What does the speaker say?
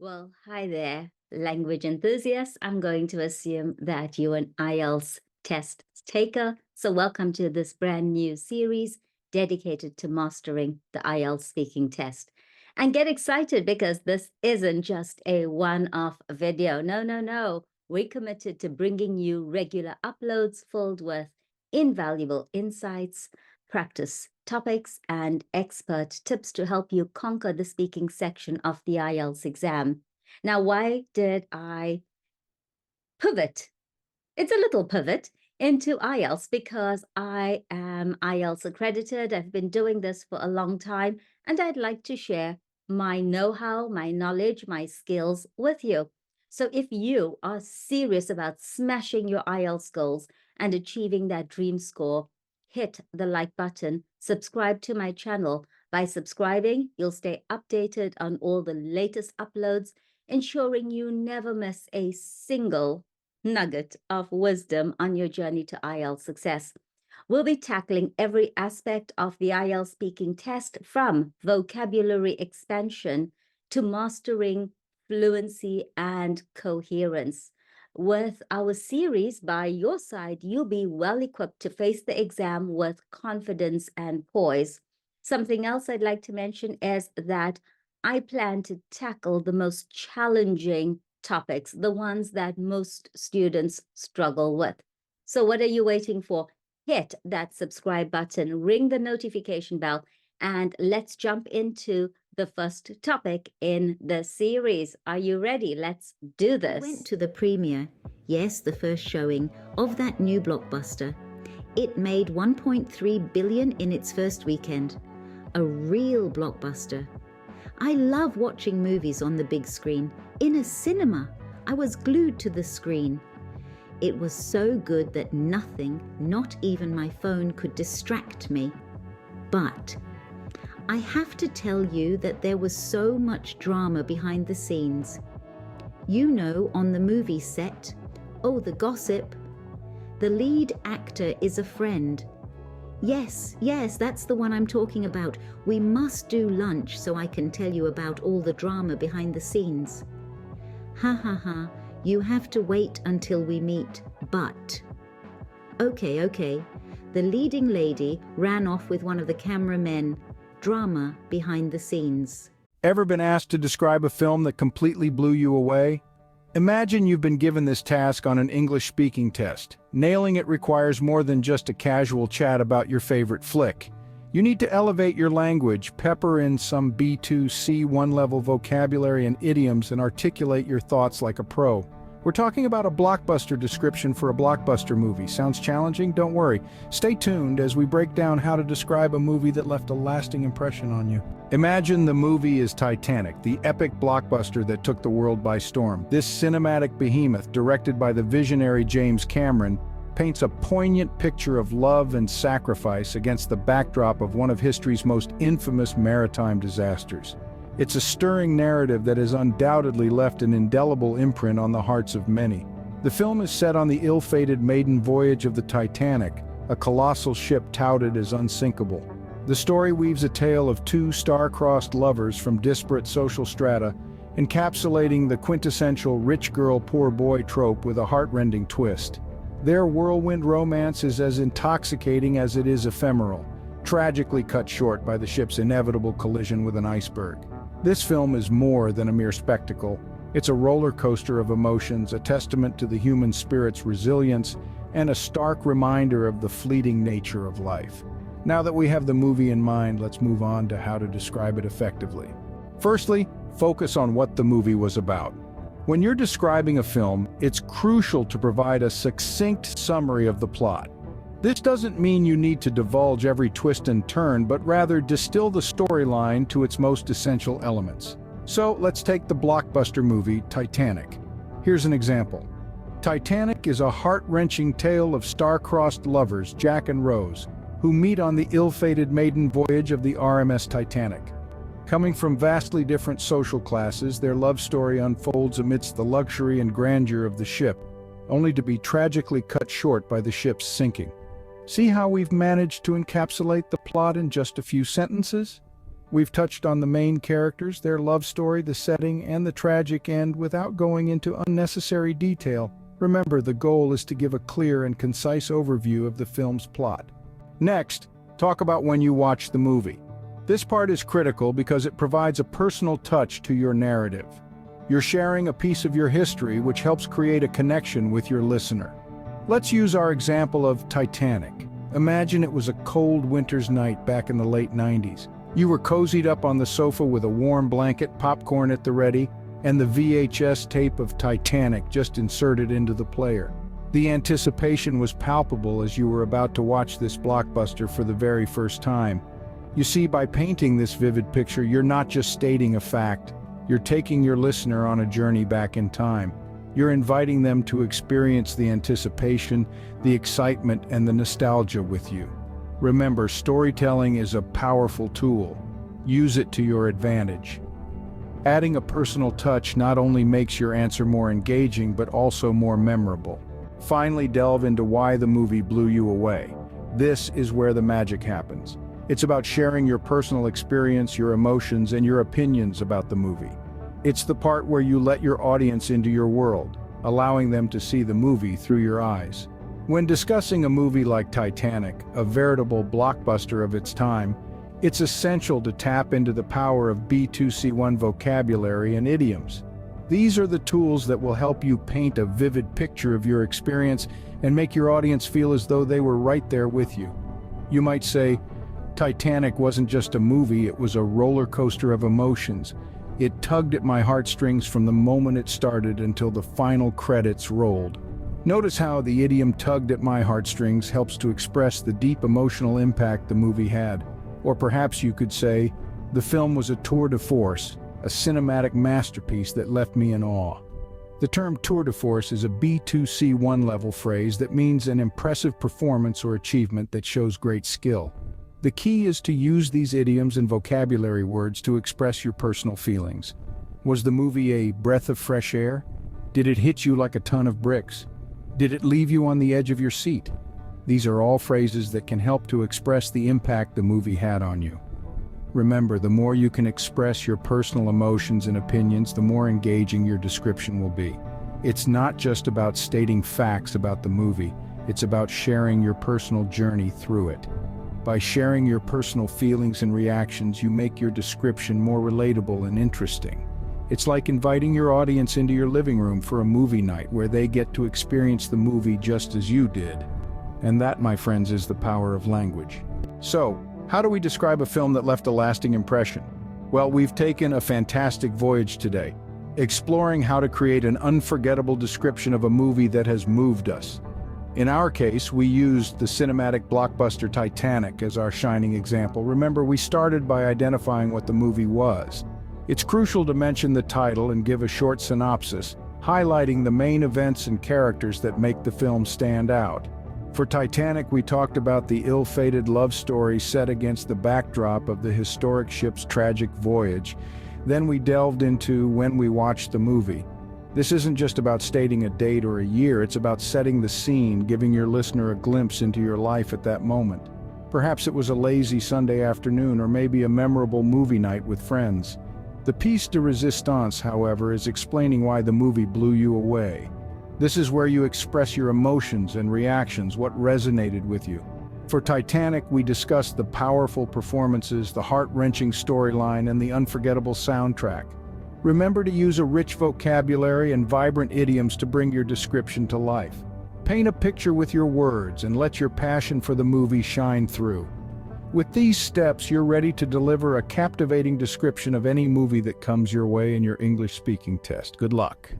Well, hi there, language enthusiasts. I'm going to assume that you're an IELTS test taker. So, welcome to this brand new series dedicated to mastering the IELTS speaking test. And get excited because this isn't just a one off video. No, no, no. We're committed to bringing you regular uploads filled with invaluable insights, practice topics, and expert tips to help you conquer the speaking section of the IELTS exam. Now, why did I pivot? It's a little pivot into IELTS because I am IELTS accredited. I've been doing this for a long time, and I'd like to share my know-how, my knowledge, my skills with you. So if you are serious about smashing your IELTS goals and achieving that dream score, hit the like button, subscribe to my channel. By subscribing, you'll stay updated on all the latest uploads, ensuring you never miss a single nugget of wisdom on your journey to IELTS success. We'll be tackling every aspect of the IELTS speaking test, from vocabulary expansion to mastering fluency and coherence. With our series by your side, you'll be well equipped to face the exam with confidence and poise. Something else I'd like to mention is that I plan to tackle the most challenging topics, the ones that most students struggle with. So what are you waiting for? Hit that subscribe button, ring the notification bell, and let's jump into the first topic in the series. Are you ready? Let's do this. I went to the premiere, yes, the first showing of that new blockbuster. It made 1.3 billion in its first weekend. A real blockbuster. I love watching movies on the big screen. In a cinema, I was glued to the screen. It was so good that nothing, not even my phone, could distract me. But I have to tell you that there was so much drama behind the scenes. You know, on the movie set, oh, the gossip. The lead actor is a friend. Yes, that's the one I'm talking about. We must do lunch so I can tell you about all the drama behind the scenes. Ha ha ha, you have to wait until we meet, but... Okay. The leading lady ran off with one of the cameramen. Drama behind the scenes. Ever been asked to describe a film that completely blew you away? Imagine you've been given this task on an English speaking test. Nailing it requires more than just a casual chat about your favorite flick. You need to elevate your language, pepper in some B2, C1 level vocabulary and idioms, and articulate your thoughts like a pro. We're talking about a blockbuster description for a blockbuster movie. Sounds challenging? Don't worry. Stay tuned as we break down how to describe a movie that left a lasting impression on you. Imagine the movie is Titanic, the epic blockbuster that took the world by storm. This cinematic behemoth, directed by the visionary James Cameron, paints a poignant picture of love and sacrifice against the backdrop of one of history's most infamous maritime disasters. It's a stirring narrative that has undoubtedly left an indelible imprint on the hearts of many. The film is set on the ill-fated maiden voyage of the Titanic, a colossal ship touted as unsinkable. The story weaves a tale of two star-crossed lovers from disparate social strata, encapsulating the quintessential rich girl, poor boy trope with a heart-rending twist. Their whirlwind romance is as intoxicating as it is ephemeral, tragically cut short by the ship's inevitable collision with an iceberg. This film is more than a mere spectacle. It's a roller coaster of emotions, a testament to the human spirit's resilience, and a stark reminder of the fleeting nature of life. Now that we have the movie in mind, let's move on to how to describe it effectively. Firstly, focus on what the movie was about. When you're describing a film, it's crucial to provide a succinct summary of the plot. This doesn't mean you need to divulge every twist and turn, but rather distill the storyline to its most essential elements. So let's take the blockbuster movie Titanic. Here's an example. Titanic is a heart-wrenching tale of star-crossed lovers, Jack and Rose, who meet on the ill-fated maiden voyage of the RMS Titanic. Coming from vastly different social classes, their love story unfolds amidst the luxury and grandeur of the ship, only to be tragically cut short by the ship's sinking. See how we've managed to encapsulate the plot in just a few sentences? We've touched on the main characters, their love story, the setting, and the tragic end without going into unnecessary detail. Remember, the goal is to give a clear and concise overview of the film's plot. Next, talk about when you watch the movie. This part is critical because it provides a personal touch to your narrative. You're sharing a piece of your history which helps create a connection with your listener. Let's use our example of Titanic. Imagine it was a cold winter's night back in the late 90s. You were cozied up on the sofa with a warm blanket, popcorn at the ready, and the VHS tape of Titanic just inserted into the player. The anticipation was palpable as you were about to watch this blockbuster for the very first time. You see, by painting this vivid picture, you're not just stating a fact. You're taking your listener on a journey back in time. You're inviting them to experience the anticipation, the excitement, and the nostalgia with you. Remember, storytelling is a powerful tool. Use it to your advantage. Adding a personal touch not only makes your answer more engaging, but also more memorable. Finally, delve into why the movie blew you away. This is where the magic happens. It's about sharing your personal experience, your emotions, and your opinions about the movie. It's the part where you let your audience into your world, allowing them to see the movie through your eyes. When discussing a movie like Titanic, a veritable blockbuster of its time, it's essential to tap into the power of B2C1 vocabulary and idioms. These are the tools that will help you paint a vivid picture of your experience and make your audience feel as though they were right there with you. You might say, Titanic wasn't just a movie, it was a roller coaster of emotions. It tugged at my heartstrings from the moment it started until the final credits rolled. Notice how the idiom "tugged at my heartstrings" helps to express the deep emotional impact the movie had. Or perhaps you could say, the film was a tour de force, a cinematic masterpiece that left me in awe. The term tour de force is a B2C1 level phrase that means an impressive performance or achievement that shows great skill. The key is to use these idioms and vocabulary words to express your personal feelings. Was the movie a breath of fresh air? Did it hit you like a ton of bricks? Did it leave you on the edge of your seat? These are all phrases that can help to express the impact the movie had on you. Remember, the more you can express your personal emotions and opinions, the more engaging your description will be. It's not just about stating facts about the movie, it's about sharing your personal journey through it. By sharing your personal feelings and reactions, you make your description more relatable and interesting. It's like inviting your audience into your living room for a movie night where they get to experience the movie just as you did. And that, my friends, is the power of language. So, how do we describe a film that left a lasting impression? Well, we've taken a fantastic voyage today, exploring how to create an unforgettable description of a movie that has moved us. In our case, we used the cinematic blockbuster Titanic as our shining example. Remember, we started by identifying what the movie was. It's crucial to mention the title and give a short synopsis, highlighting the main events and characters that make the film stand out. For Titanic, we talked about the ill-fated love story set against the backdrop of the historic ship's tragic voyage. Then we delved into when we watched the movie. This isn't just about stating a date or a year, it's about setting the scene, giving your listener a glimpse into your life at that moment. Perhaps it was a lazy Sunday afternoon or maybe a memorable movie night with friends. The piece de resistance, however, is explaining why the movie blew you away. This is where you express your emotions and reactions, what resonated with you. For Titanic, we discussed the powerful performances, the heart-wrenching storyline, and the unforgettable soundtrack. Remember to use a rich vocabulary and vibrant idioms to bring your description to life. Paint a picture with your words and let your passion for the movie shine through. With these steps, you're ready to deliver a captivating description of any movie that comes your way in your English speaking test. Good luck.